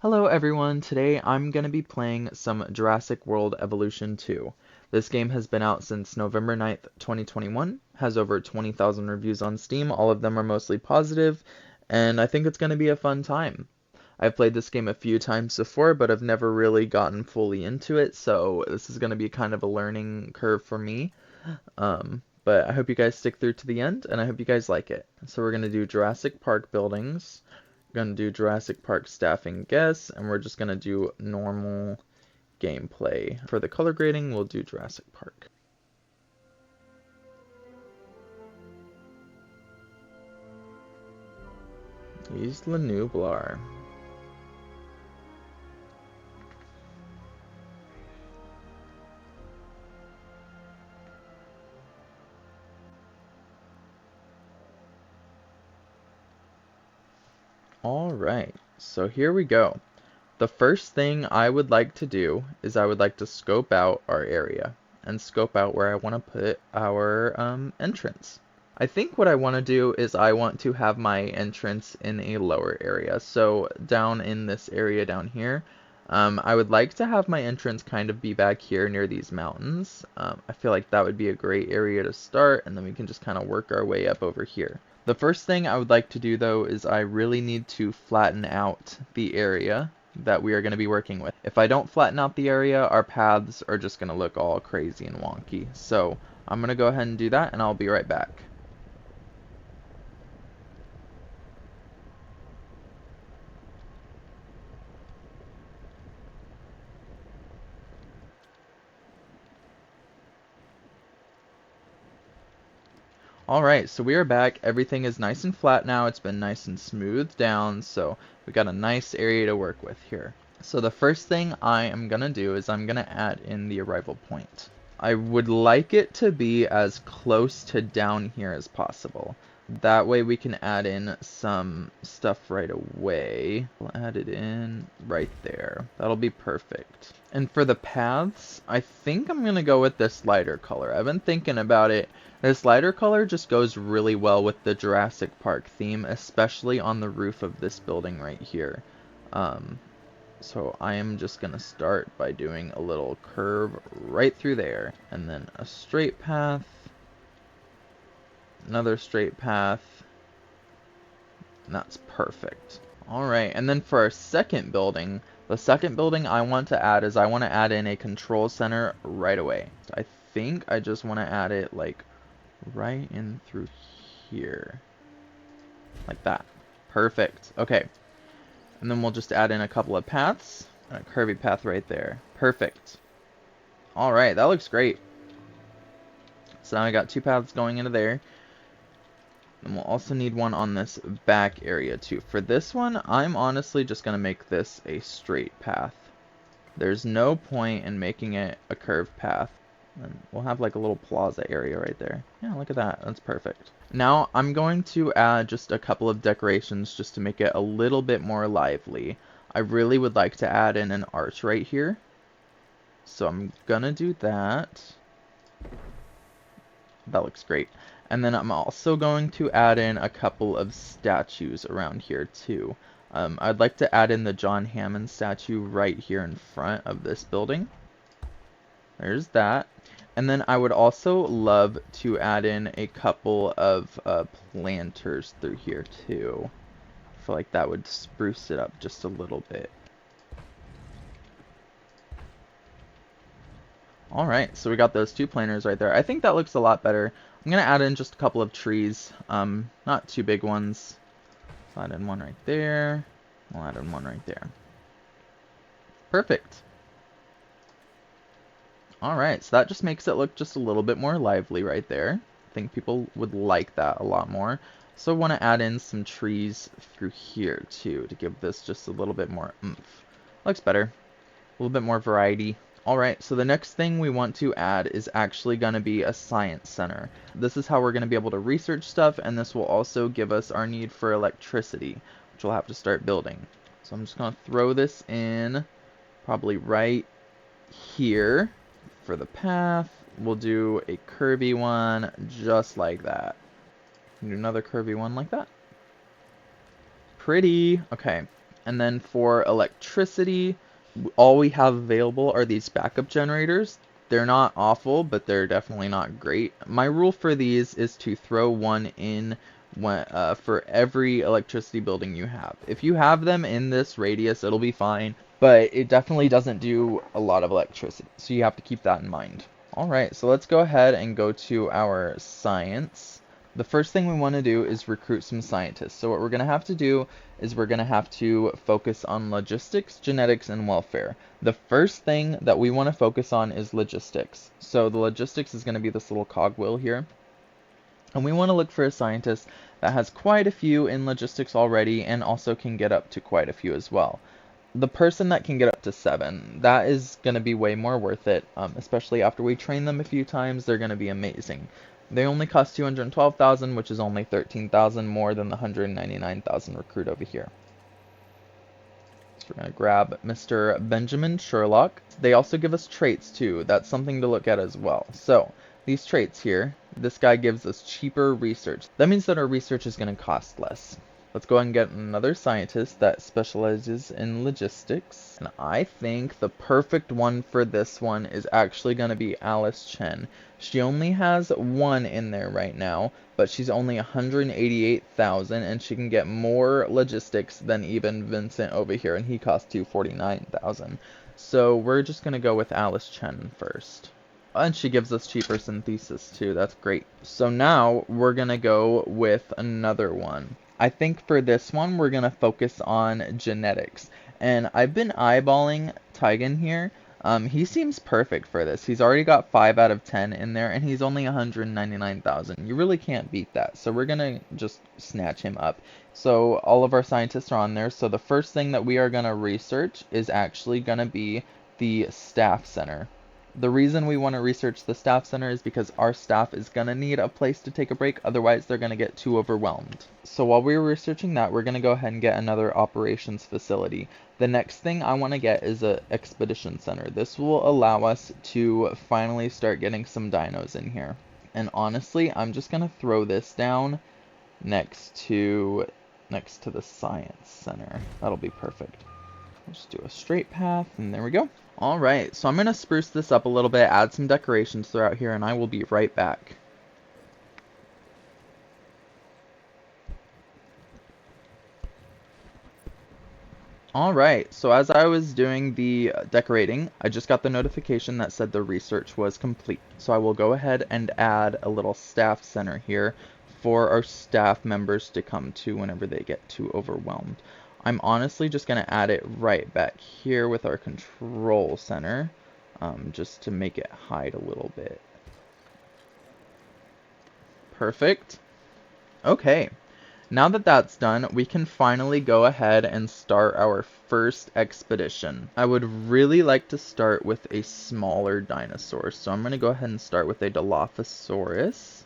Hello everyone, today I'm going to be playing some Jurassic World Evolution 2. This game has been out since November 9th, 2021, has over 20,000 reviews on Steam, all of them are mostly positive, and I think it's going to be a fun time. I've played this game a few times before, but I've never really gotten fully into it, so this is going to be kind of a learning curve for me. But I hope you guys stick through to the end, and I hope you guys like it. So we're going to do Jurassic Park buildings. Gonna do Jurassic Park staffing guess, and we're just gonna do normal gameplay. For the color grading, we'll do Jurassic Park. Isla Nublar. Alright, so here we go. The first thing I would like to do is I would like to scope out our area and scope out where I want to put our entrance. I think what I want to do is I want to have my entrance in a lower area. So down in this area down here, I would like to have my entrance kind of be back here near these mountains. I feel like that would be a great area to start, and then we can just kind of work our way up over here. The first thing I would like to do though is I really need to flatten out the area that we are going to be working with. If I don't flatten out the area, our paths are just going to look all crazy and wonky. So I'm going to go ahead and do that, and I'll be right back. Alright, so we are back. Everything is nice and flat now. It's been nice and smoothed down, so we got a nice area to work with here. So the first thing I am going to do is I'm going to add in the arrival point. I would like it to be as close to down here as possible. That way we can add in some stuff right away. We'll add it in right there. That'll be perfect. And for the paths, I think I'm going to go with this lighter color. I've been thinking about it. This lighter color just goes really well with the Jurassic Park theme, especially on the roof of this building right here. So I am just going to start by doing a little curve right through there, and then a straight path, another straight path, and that's perfect. Alright, and then for our second building, the second building I want to add is I want to add in a control center right away. I think I just want to add it like right in through here, like that. Perfect. Okay. And then we'll just add in a couple of paths, and a curvy path right there. Perfect. Alright, that looks great. So now I got two paths going into there. And we'll also need one on this back area too. For this one, I'm honestly just going to make this a straight path. There's no point in making it a curved path. And we'll have like a little plaza area right there. Yeah, look at that. That's perfect. Now I'm going to add just a couple of decorations just to make it a little bit more lively. I really would like to add in an arch right here. So I'm gonna do that. That looks great. And then I'm also going to add in a couple of statues around here too. I'd like to add in the John Hammond statue right here in front of this building. There's that. And then I would also love to add in a couple of planters through here too. I feel like that would spruce it up just a little bit. Alright, so we got those two planters right there. I think that looks a lot better. I'm going to add in just a couple of trees, not too big ones. So add in one right there. We'll add in one right there. Perfect. Alright, so that just makes it look just a little bit more lively right there. I think people would like that a lot more. So I want to add in some trees through here too to give this just a little bit more oomph. Looks better. A little bit more variety. Alright, so the next thing we want to add is actually going to be a science center. This is how we're going to be able to research stuff, and this will also give us our need for electricity, which we'll have to start building. So I'm just going to throw this in probably right here. For the path, we'll do a curvy one just like that. Do another curvy one like that. Pretty. Okay. And then for electricity, all we have available are these backup generators. They're not awful, but they're definitely not great. My rule for these is to throw one in for every electricity building you have. If you have them in this radius, it'll be fine, but it definitely doesn't do a lot of electricity, so you have to keep that in mind. Alright, so let's go ahead and go to our science. The first thing we want to do is recruit some scientists. So what we're going to have to do is we're going to have to focus on logistics, genetics, and welfare. The first thing that we want to focus on is logistics. So the logistics is going to be this little cogwheel here. And we want to look for a scientist that has quite a few in logistics already and also can get up to quite a few as well. The person that can get up to 7, that is going to be way more worth it, especially after we train them a few times. They're going to be amazing. They only cost 212,000, which is only 13,000 more than the 199,000 recruit over here. So we're going to grab Mr. Benjamin Sherlock. They also give us traits too. That's something to look at as well. So these traits here, this guy gives us cheaper research. That means that our research is going to cost less. Let's go ahead and get another scientist that specializes in logistics. And I think the perfect one for this one is actually going to be Alice Chen. She only has 1 in there right now, but she's only 188,000, and she can get more logistics than even Vincent over here, and he costs 249,000. So we're just going to go with Alice Chen first. And she gives us cheaper synthesis too. That's great. So now we're going to go with another one. I think for this one, we're going to focus on genetics. And I've been eyeballing Tigan here. He seems perfect for this. He's already got 5 out of 10 in there, and he's only 199,000. You really can't beat that. So we're going to just snatch him up. So all of our scientists are on there. So the first thing that we are going to research is actually going to be the staff center. The reason we want to research the staff center is because our staff is going to need a place to take a break, otherwise they're going to get too overwhelmed. So while we're researching that, we're going to go ahead and get another operations facility. The next thing I want to get is an expedition center. This will allow us to finally start getting some dinos in here. And honestly, I'm just going to throw this down next to the science center. That'll be perfect. We'll just do a straight path, and there we go. Alright, so I'm going to spruce this up a little bit, add some decorations throughout here, and I will be right back. Alright, so as I was doing the decorating, I just got the notification that said the research was complete. So I will go ahead and add a little staff center here for our staff members to come to whenever they get too overwhelmed. I'm honestly just going to add it right back here with our control center, just to make it hide a little bit. Perfect. Okay, now that that's done, we can finally go ahead and start our first expedition. I would really like to start with a smaller dinosaur, so I'm going to go ahead and start with a Dilophosaurus.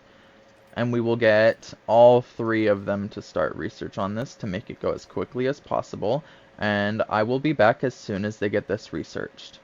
And we will get all 3 of them to start research on this to make it go as quickly as possible. And I will be back as soon as they get this researched.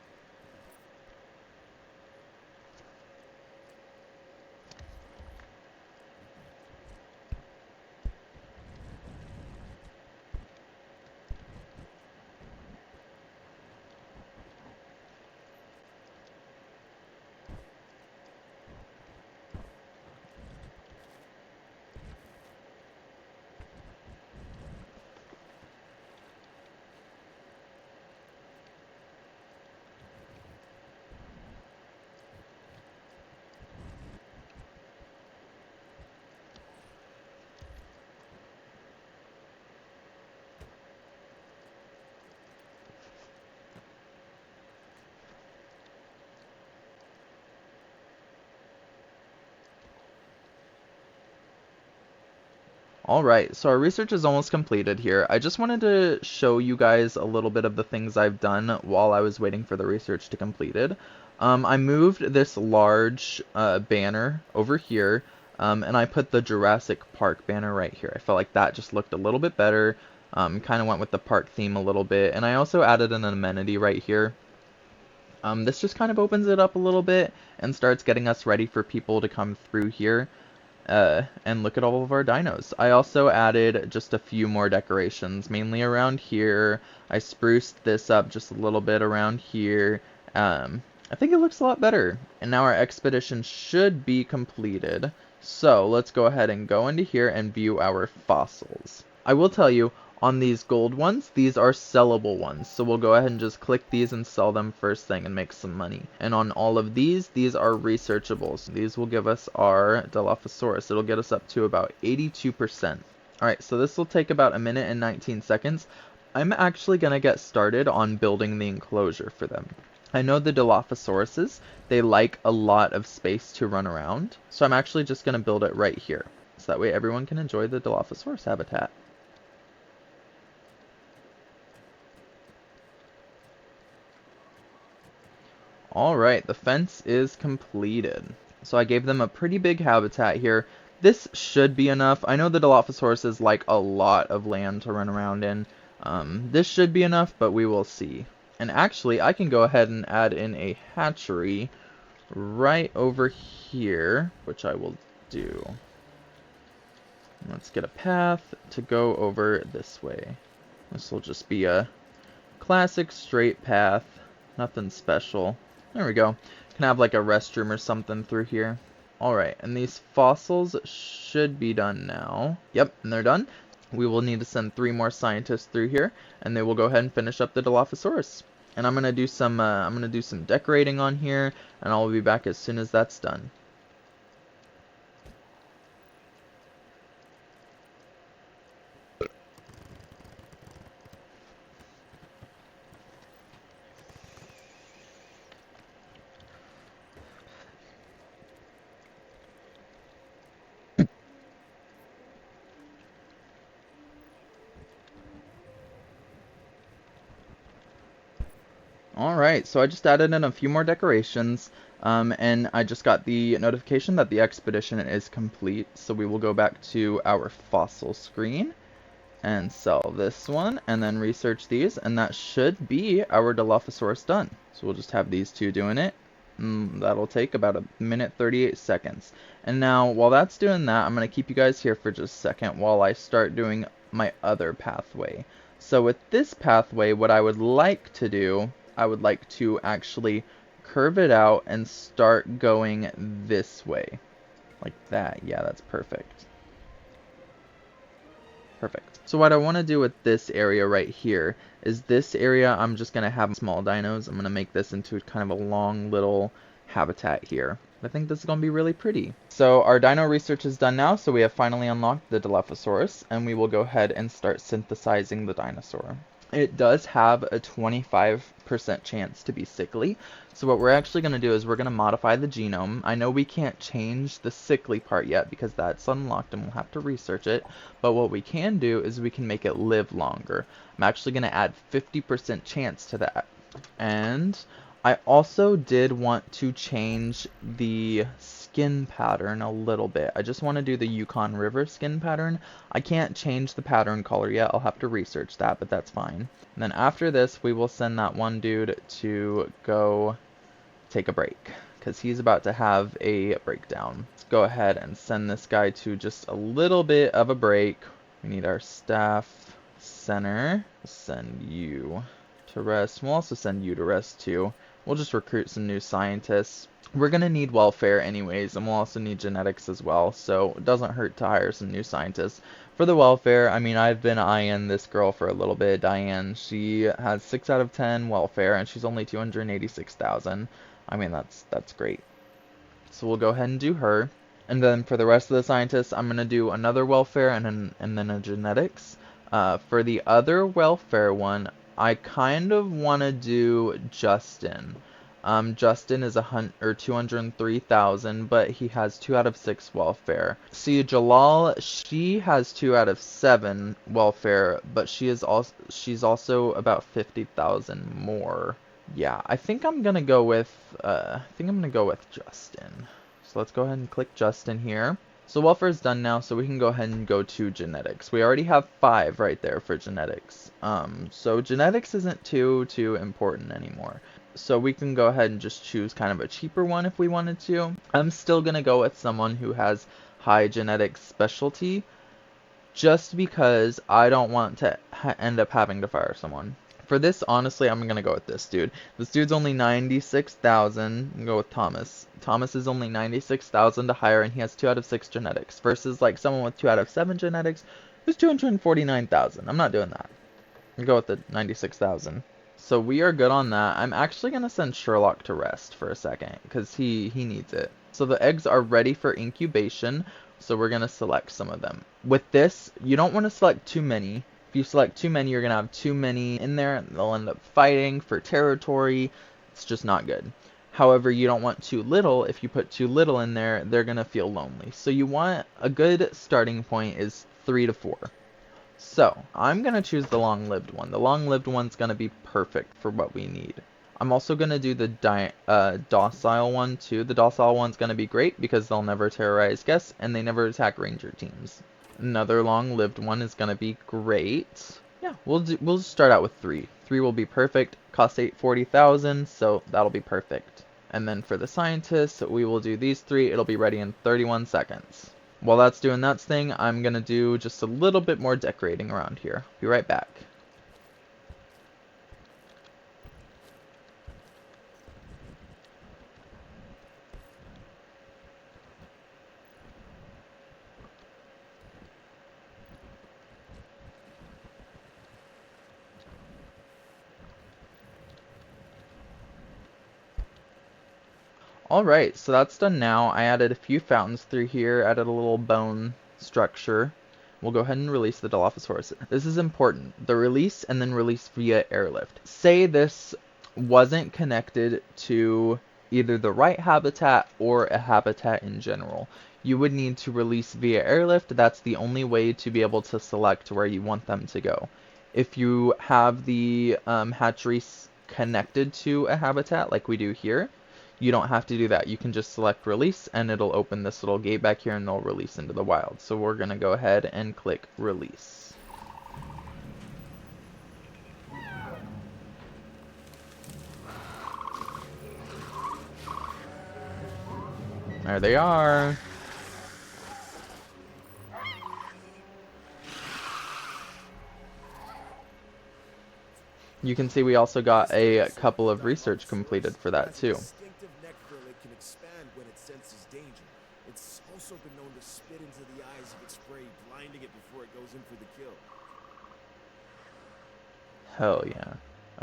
Alright, so our research is almost completed here. I just wanted to show you guys a little bit of the things I've done while I was waiting for the research to completed. I moved this large banner over here, and I put the Jurassic Park banner right here. I felt like that just looked a little bit better, kind of went with the park theme a little bit, and I also added an amenity right here. This just kind of opens it up a little bit and starts getting us ready for people to come through here. And look at all of our dinos. I also added just a few more decorations, mainly around here. I spruced this up just a little bit around here. I think it looks a lot better. And now our expedition should be completed. So let's go ahead and go into here and view our fossils. I will tell you, on these gold ones, these are sellable ones. So we'll go ahead and just click these and sell them first thing and make some money. And on all of these are researchables. These will give us our Dilophosaurus. It'll get us up to about 82%. Alright, so this will take about a minute and 19 seconds. I'm actually going to get started on building the enclosure for them. I know the Dilophosauruses, they like a lot of space to run around. So I'm actually just going to build it right here. So that way everyone can enjoy the Dilophosaurus habitat. Alright, the fence is completed. So I gave them a pretty big habitat here. This should be enough. I know the Dilophosaurus like a lot of land to run around in. This should be enough, but we will see. And actually, I can go ahead and add in a hatchery right over here, which I will do. Let's get a path to go over this way. This will just be a classic straight path. Nothing special. There we go. Can have like a restroom or something through here. Alright, and these fossils should be done now. Yep, and they're done. We will need to send 3 more scientists through here, and they will go ahead and finish up the Dilophosaurus. And I'm gonna do some decorating on here, and I'll be back as soon as that's done. Alright, so I just added in a few more decorations, and I just got the notification that the expedition is complete, so we will go back to our fossil screen and sell this one, and then research these, and that should be our Dilophosaurus done. So we'll just have these two doing it. That'll take about a minute 38 seconds. And now, while that's doing that, I'm going to keep you guys here for just a second while I start doing my other pathway. So with this pathway, what I would like to do, I would like to actually curve it out and start going this way. Like that. Yeah, that's perfect. Perfect. So what I want to do with this area right here is this area I'm just going to have small dinos. I'm going to make this into kind of a long little habitat here. I think this is going to be really pretty. So our dino research is done now, so we have finally unlocked the Dilophosaurus, and we will go ahead and start synthesizing the dinosaur. It does have a 25% chance to be sickly. So what we're actually going to do is we're going to modify the genome. I know we can't change the sickly part yet because that's unlocked and we'll have to research it. But what we can do is we can make it live longer. I'm actually going to add 50% chance to that. And I also did want to change the skin pattern a little bit. I just want to do the Yukon River skin pattern. I can't change the pattern color yet. I'll have to research that, but that's fine. And then after this, we will send that one dude to go take a break because he's about to have a breakdown. Let's go ahead and send this guy to just a little bit of a break. We need our staff center. We'll send you to rest. We'll also send you to rest too. We'll just recruit some new scientists. We're going to need welfare anyways, and we'll also need genetics as well, so it doesn't hurt to hire some new scientists. For the welfare, I mean, I've been eyeing this girl for a little bit, Diane. She has 6 out of 10 welfare, and she's only 286,000. I mean, that's great. So we'll go ahead and do her. And then for the rest of the scientists, I'm going to do another welfare and then a genetics. For the other welfare one, I kind of want to do Justin. Justin is 203,000, but he has 2 out of 6 welfare. See, Jalal, she has 2 out of 7 welfare, but she's also about 50,000 more. Yeah, I think I'm gonna go with Justin. So let's go ahead and click Justin here. So welfare is done now, so we can go ahead and go to genetics. We already have 5 right there for genetics. So genetics isn't too important anymore. So we can go ahead and just choose kind of a cheaper one if we wanted to. I'm still gonna go with someone who has high genetic specialty, just because I don't want to end up having to fire someone. For this, honestly, I'm going to go with this dude. This dude's only 96,000. I'm going to go with Thomas. Thomas is only 96,000 to hire, and he has 2 out of 6 genetics, versus like someone with 2 out of 7 genetics who's 249,000. I'm not doing that. I'm going to go with the 96,000. So we are good on that. I'm actually going to send Sherlock to rest for a second, because he needs it. So the eggs are ready for incubation, so we're going to select some of them. With this, you don't want to select too many. If you select too many, you're going to have too many in there, and they'll end up fighting for territory. It's just not good. However, you don't want too little. If you put too little in there, they're going to feel lonely. So you want a good starting point is 3 to 4. So, I'm going to choose the long-lived one. The long-lived one's going to be perfect for what we need. I'm also going to do the docile one too. The docile one's going to be great because they'll never terrorize guests and they never attack ranger teams. Another long-lived one is going to be great. Yeah, we'll start out with 3. 3 will be perfect. Cost 40,000, so that'll be perfect. And then for the scientists, we will do these 3. It'll be ready in 31 seconds. While that's doing that thing, I'm going to do just a little bit more decorating around here. Be right back. Alright, so that's done now. I added a few fountains through here, added a little bone structure. We'll go ahead and release the Dilophosaurus. This is important. The release and then release via airlift. Say this wasn't connected to either the right habitat or a habitat in general. You would need to release via airlift. That's the only way to be able to select where you want them to go. If you have the hatcheries connected to a habitat like we do here, you don't have to do that. You can just select release and it'll open this little gate back here and they'll release into the wild. So we're going to go ahead and click release. There they are. You can see we also got a couple of research completed for that too. It's also been known to spit into the eyes of its prey, blinding it before it goes in for the kill. Hell yeah.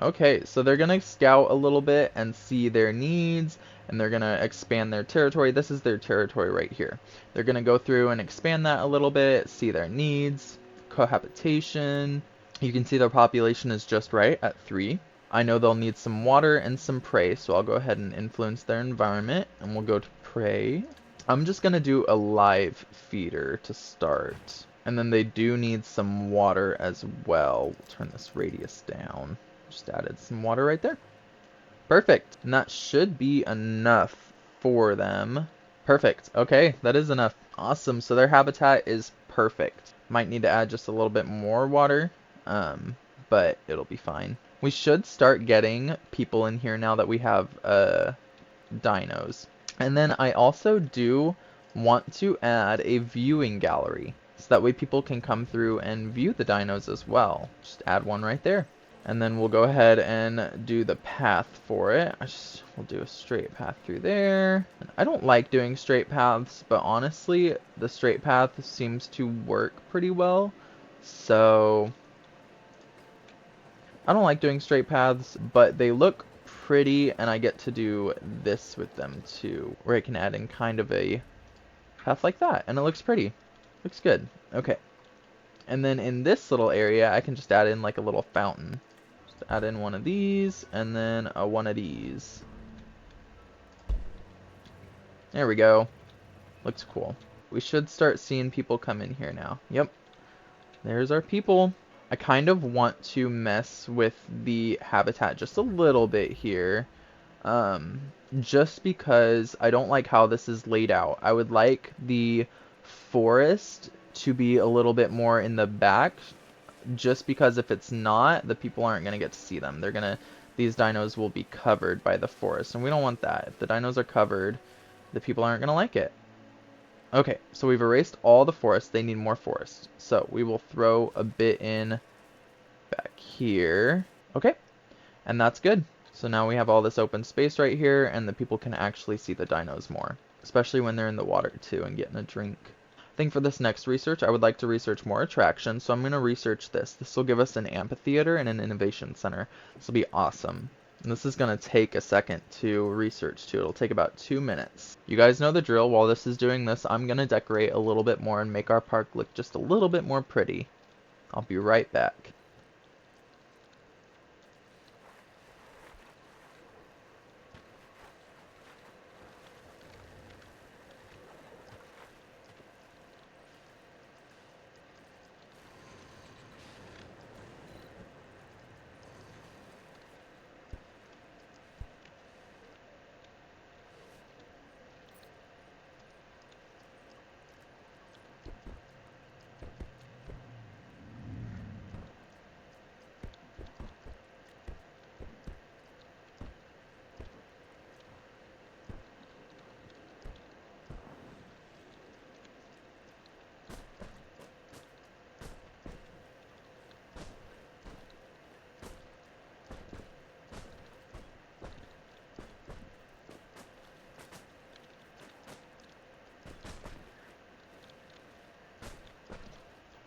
Okay, so they're going to scout a little bit and see their needs, and they're going to expand their territory. This is their territory right here. They're going to go through and expand that a little bit, see their needs, cohabitation. You can see their population is just right at 3. I know they'll need some water and some prey, so I'll go ahead and influence their environment, and we'll go to prey. I'm just going to do a live feeder to start. And then they do need some water as well. We'll turn this radius down. Just added some water right there. Perfect. And that should be enough for them. Perfect. Okay, that is enough. Awesome. So their habitat is perfect. Might need to add just a little bit more water, but it'll be fine. We should start getting people in here now that we have dinos. And then I also do want to add a viewing gallery, so that way people can come through and view the dinos as well. Just add one right there. And then we'll go ahead and do the path for it. We'll do a straight path through there. I don't like doing straight paths, but honestly, the straight path seems to work pretty well. So I don't like doing straight paths, but they look pretty, and I get to do this with them too, where I can add in kind of a path like that, and it looks pretty. Looks good. Okay. And then in this little area, I can just add in like a little fountain. Just add in one of these, and then one of these. There we go. Looks cool. We should start seeing people come in here now. Yep. There's our people. I kind of want to mess with the habitat just a little bit here. Just because I don't like how this is laid out. I would like the forest to be a little bit more in the back, just because if it's not, the people aren't going to get to see them. These dinos will be covered by the forest, and we don't want that. If the dinos are covered, the people aren't going to like it. Okay, so we've erased all the forest. They need more forest. So we will throw a bit in back here. Okay, and that's good. So now we have all this open space right here, and the people can actually see the dinos more, especially when they're in the water too and getting a drink. I think for this next research, I would like to research more attractions, so I'm going to research this. This will give us an amphitheater and an innovation center. This will be awesome. And this is going to take a second to research too. It'll take about 2 minutes. You guys know the drill. While this is doing this, I'm going to decorate a little bit more and make our park look just a little bit more pretty. I'll be right back.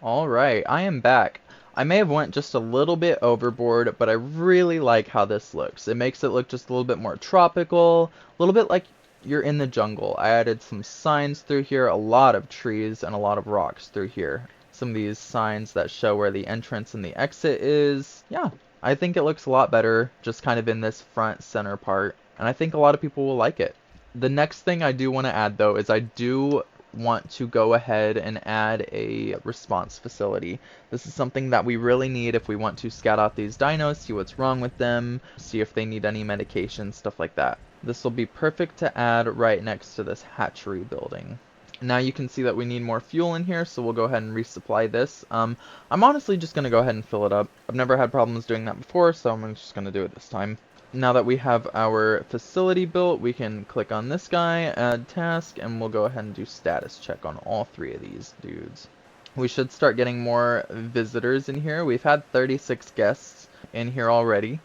Alright, I am back. I may have went just a little bit overboard, but I really like how this looks. It makes it look just a little bit more tropical, a little bit like you're in the jungle. I added some signs through here, a lot of trees, and a lot of rocks through here. Some of these signs that show where the entrance and the exit is. Yeah, I think it looks a lot better just kind of in this front center part, and I think a lot of people will like it. The next thing I do want to add though is I do want to go ahead and add a response facility. This is something that we really need if we want to scout out these dinos, see what's wrong with them, see if they need any medication, stuff like that. This will be perfect to add right next to this hatchery building. Now you can see that we need more fuel in here, so we'll go ahead and resupply this. I'm honestly just going to go ahead and fill it up. I've never had problems doing that before, so I'm just going to do it this time. Now that we have our facility built, we can click on this guy, add task, and we'll go ahead and do status check on all 3 of these dudes. We should start getting more visitors in here. We've had 36 guests in here already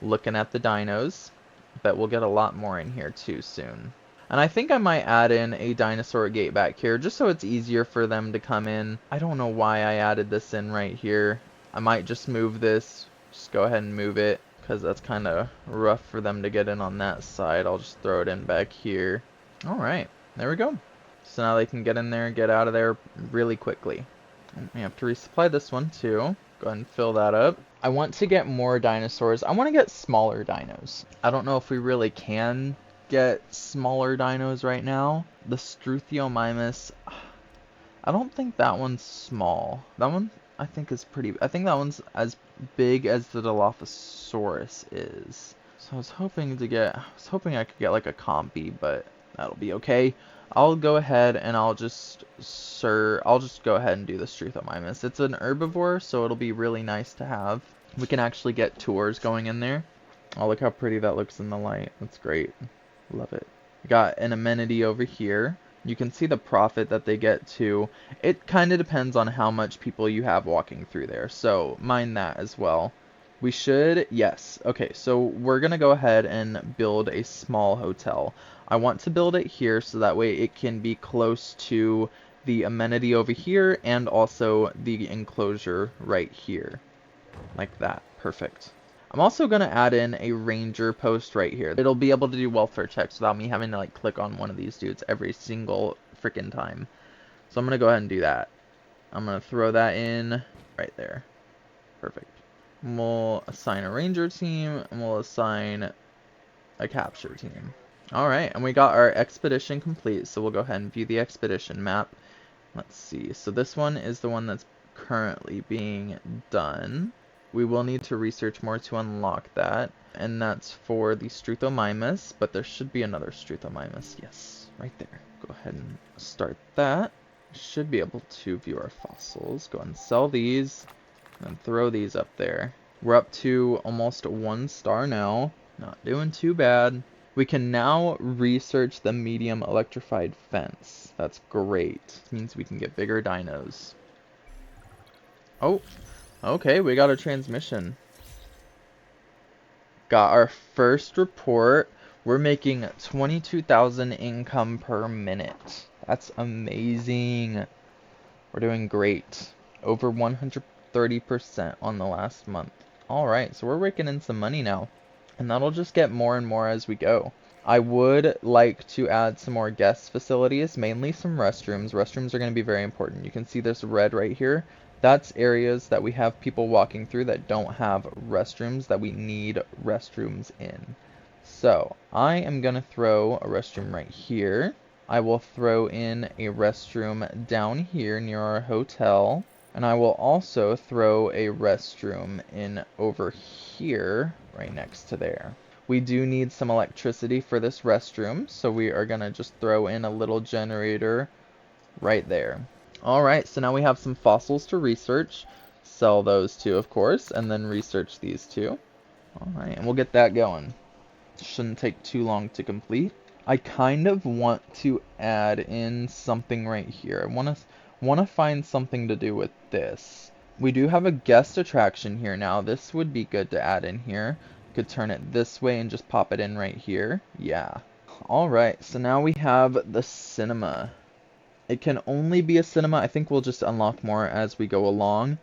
looking at the dinos, but we'll get a lot more in here too soon. And I think I might add in a dinosaur gate back here just so it's easier for them to come in. I don't know why I added this in right here. I might just move this, just go ahead and move it, because that's kind of rough for them to get in on that side. I'll just throw it in back here. Alright, there we go. So now they can get in there and get out of there really quickly. We have to resupply this one too. Go ahead and fill that up. I want to get more dinosaurs. I want to get smaller dinos. I don't know if we really can get smaller dinos right now. The Struthiomimus, I don't think that one's small. That one I think is pretty, I think that one's as big as the Dilophosaurus is. So I was hoping I could get like a compy, but that'll be okay. I'll go ahead and I'll just go ahead and do the Struthiomimus. It's an herbivore, so it'll be really nice to have. We can actually get tours going in there. Oh, look how pretty that looks in the light. That's great. Love it. We got an amenity over here. You can see the profit that they get too. It kind of depends on how much people you have walking through there, so mind that as well. We should, yes. Okay, so we're going to go ahead and build a small hotel. I want to build it here so that way it can be close to the amenity over here and also the enclosure right here. Like that. Perfect. I'm also going to add in a ranger post right here. It'll be able to do welfare checks without me having to like click on one of these dudes every single freaking time. So I'm going to go ahead and do that. I'm going to throw that in right there. Perfect. And we'll assign a ranger team and we'll assign a capture team. Alright, and we got our expedition complete, so we'll go ahead and view the expedition map. Let's see, so this one is the one that's currently being done. We will need to research more to unlock that, and that's for the Struthiomimus, but there should be another Struthiomimus, yes, right there. Go ahead and start that. Should be able to view our fossils. Go ahead and sell these, and throw these up there. We're up to almost 1 star now, not doing too bad. We can now research the medium electrified fence. That's great. This means we can get bigger dinos. Oh, okay, we got a transmission. Got our first report. We're making 22,000 income per minute. That's amazing. We're doing great. Over 130% on the last month. Alright, so we're raking in some money now. And that'll just get more and more as we go. I would like to add some more guest facilities, mainly some restrooms. Restrooms are going to be very important. You can see this red right here. That's areas that we have people walking through that don't have restrooms, that we need restrooms in. So I am going to throw a restroom right here. I will throw in a restroom down here near our hotel. And I will also throw a restroom in over here, right next to there. We do need some electricity for this restroom, so we are going to just throw in a little generator right there. Alright, so now we have some fossils to research. Sell those two, of course, and then research these two. Alright, and we'll get that going. Shouldn't take too long to complete. I kind of want to add in something right here. I want to find something to do with this. We do have a guest attraction here now. This would be good to add in here. Could turn it this way and just pop it in right here. Yeah. Alright, so now we have the cinema. It can only be a cinema. I think we'll just unlock more as we go along.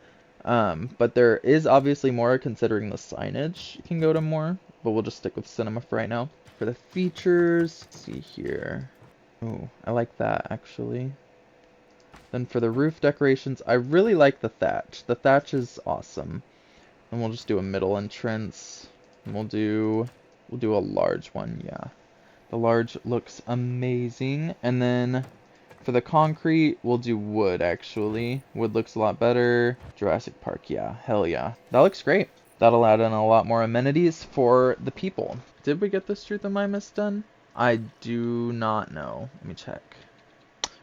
But there is obviously more considering the signage can go to more. But we'll just stick with cinema for right now. For the features, let's see here. Ooh, I like that actually. Then for the roof decorations, I really like the thatch. The thatch is awesome. And we'll just do a middle entrance. And we'll do a large one, yeah. The large looks amazing. And then for the concrete, we'll do wood, actually. Wood looks a lot better. Jurassic Park, yeah. Hell yeah. That looks great. That'll add in a lot more amenities for the people. Did we get this Truth or Mimus done? I do not know. Let me check.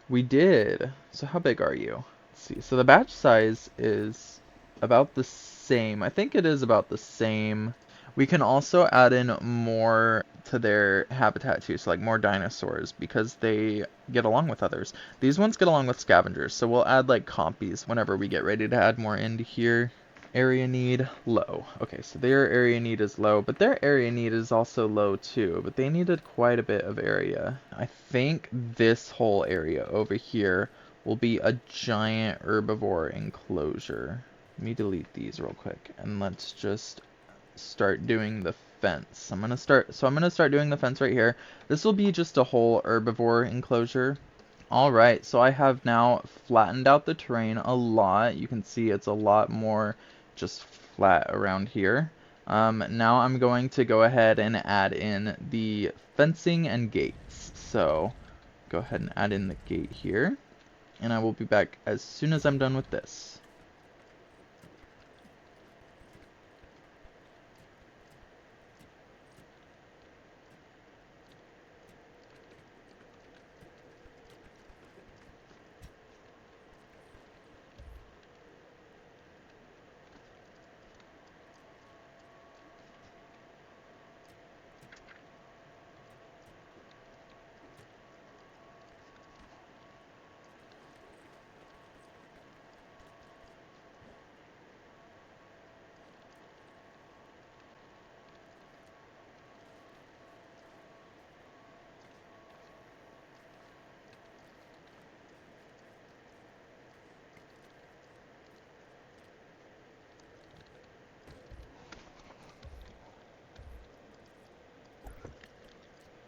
We did. So how big are you? Let's see. So the batch size is about the same. I think it is about the same. We can also add in more to their habitat too, so like more dinosaurs, because they get along with others. These ones get along with scavengers, so we'll add like compies whenever we get ready to add more into here. Area need low. Okay, so their area need is low, but their area need is also low too, but they needed quite a bit of area. I think this whole area over here will be a giant herbivore enclosure. Let me delete these real quick, and let's just start doing the fence. I'm gonna start doing the fence right here. This will be just a whole herbivore enclosure. Alright, so I have now flattened out the terrain a lot. You can see it's a lot more just flat around here. Now I'm going to go ahead and add in the fencing and gates. So go ahead and add in the gate here. And I will be back as soon as I'm done with this.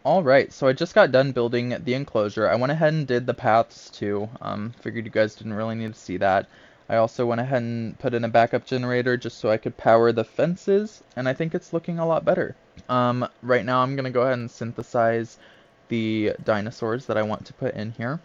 Alright, so I just got done building the enclosure. I went ahead and did the paths too. Figured you guys didn't really need to see that. I also went ahead and put in a backup generator just so I could power the fences, and I think it's looking a lot better. Right now I'm going to go ahead and synthesize the dinosaurs that I want to put in here.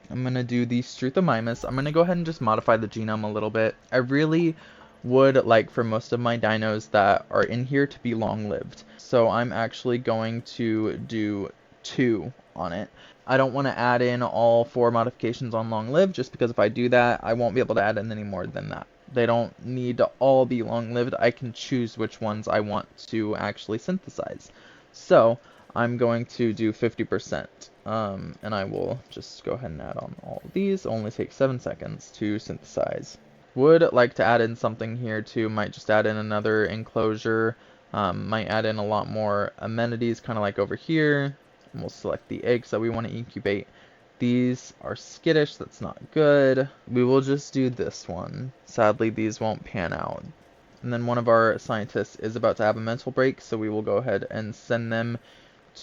I'm going to do the Struthomymus. I'm going to go ahead and just modify the genome a little bit. I really would like for most of my dinos that are in here to be long-lived. So I'm actually going to do 2 on it. I don't want to add in all 4 modifications on long-lived, just because if I do that, I won't be able to add in any more than that. They don't need to all be long-lived. I can choose which ones I want to actually synthesize. So I'm going to do 50%. And I will just go ahead and add on all of these. Only take 7 seconds to synthesize. Would like to add in something here too. Might just add in another enclosure. Might add in a lot more amenities, kind of like over here. And we'll select the eggs that we want to incubate. These are skittish, that's not good. We will just do this one. Sadly, these won't pan out. And then one of our scientists is about to have a mental break, so we will go ahead and send them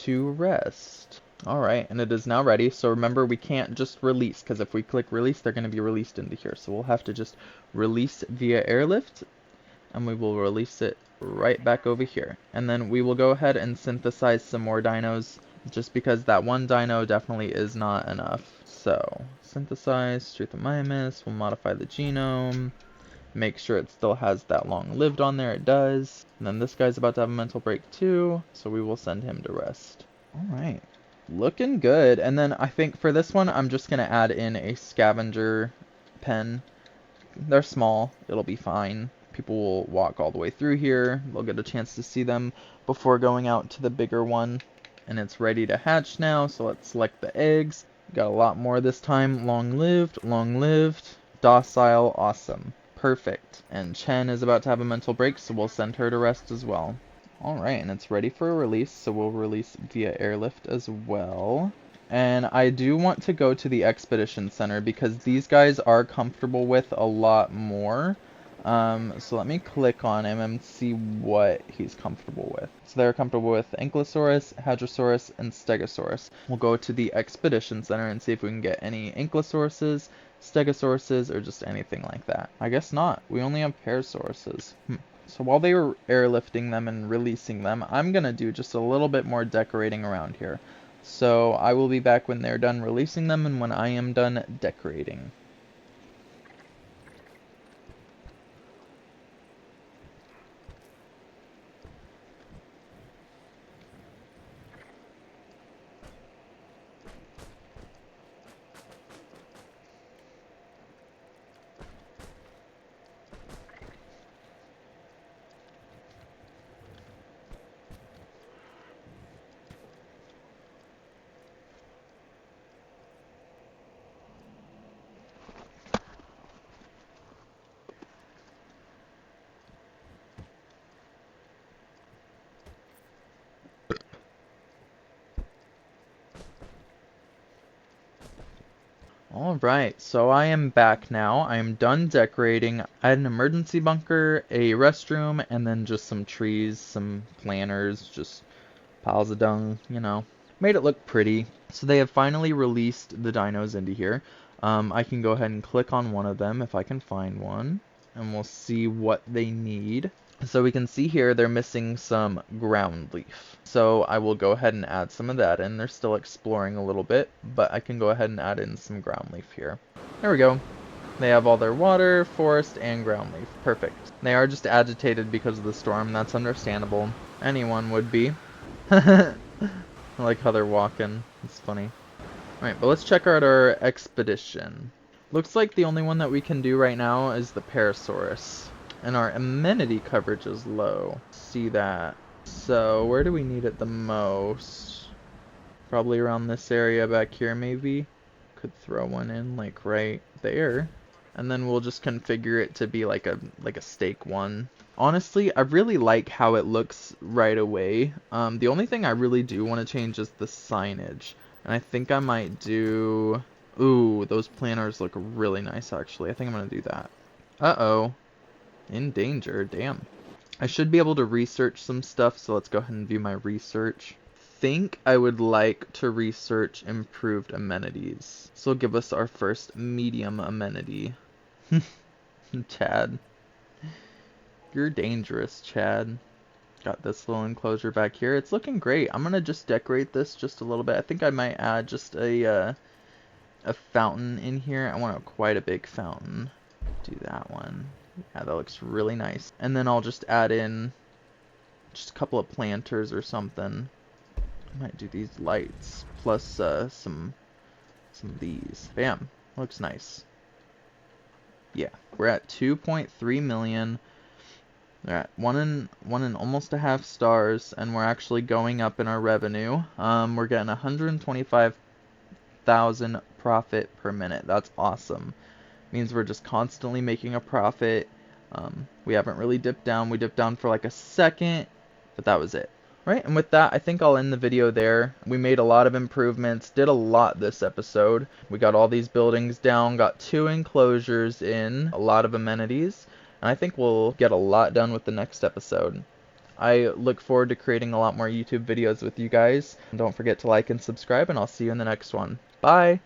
to rest. Alright, and it is now ready. So remember, we can't just release, because if we click release, they're going to be released into here. So we'll have to just release via airlift, and we will release it right back over here. And then we will go ahead and synthesize some more dinos, just because that one dino definitely is not enough. So, synthesize Struthiomimus, we'll modify the genome, make sure it still has that long lived on there, it does. And then this guy's about to have a mental break too, so we will send him to rest. Alright, looking good. And then I think for this one, I'm just going to add in a scavenger pen. They're small, it'll be fine. People will walk all the way through here, they'll get a chance to see them before going out to the bigger one. And it's ready to hatch now, so let's select the eggs. Got a lot more this time. Long lived, docile, awesome. Perfect. And Chen is about to have a mental break, so we'll send her to rest as well. Alright, and it's ready for a release, so we'll release via airlift as well. And I do want to go to the Expedition Center because these guys are comfortable with a lot more. So let me click on him and see what he's comfortable with. So they're comfortable with Ankylosaurus, Hadrosaurus, and Stegosaurus. We'll go to the Expedition Center and see if we can get any Ankylosauruses, Stegosauruses, or just anything like that. I guess not. We only have Parasauruses. So while they were airlifting them and releasing them, I'm going to do just a little bit more decorating around here. So I will be back when they're done releasing them and when I am done decorating. Alright, so I am back now. I am done decorating. I had an emergency bunker, a restroom, and then just some trees, some planters, just piles of dung, you know. Made it look pretty. So they have finally released the dinos into here. I can go ahead and click on one of them if I can find one, and we'll see what they need. So we can see here they're missing some ground leaf. So I will go ahead and add some of that in. They're still exploring a little bit, but I can go ahead and add in some ground leaf here. There we go. They have all their water, forest, and ground leaf. Perfect. They are just agitated because of the storm. That's understandable. Anyone would be. I like how they're walking. It's funny. Alright, but let's check out our expedition. Looks like the only one that we can do right now is the Parasaurus. And our amenity coverage is low. See that. So, where do we need it the most? Probably around this area back here, maybe? Could throw one in, like, right there. And then we'll just configure it to be like a stake one. Honestly, I really like how it looks right away. The only thing I really do want to change is the signage. And I think I might do... Ooh, those planters look really nice, actually. I think I'm going to do that. Uh-oh. In danger, damn. I should be able to research some stuff, so let's go ahead and view my research. Think I would like to research improved amenities. So it'll give us our first medium amenity. Chad. You're dangerous, Chad. Got this little enclosure back here. It's looking great. I'm gonna just decorate this just a little bit. I think I might add just a fountain in here. I want quite a big fountain. Do that one. Yeah, that looks really nice. And then I'll just add in just a couple of planters or something. I might do these lights plus some of these. Bam. Looks nice. Yeah, we're at 2.3 million. They're at one and almost a half stars, and we're actually going up in our revenue. We're getting 125,000 profit per minute. That's awesome. Means we're just constantly making a profit. We haven't really dipped down. We dipped down for like a second, but that was it. Right, and with that, I think I'll end the video there. We made a lot of improvements, did a lot this episode. We got all these buildings down, got 2 enclosures in, a lot of amenities, and I think we'll get a lot done with the next episode. I look forward to creating a lot more YouTube videos with you guys. Don't forget to like and subscribe, and I'll see you in the next one. Bye!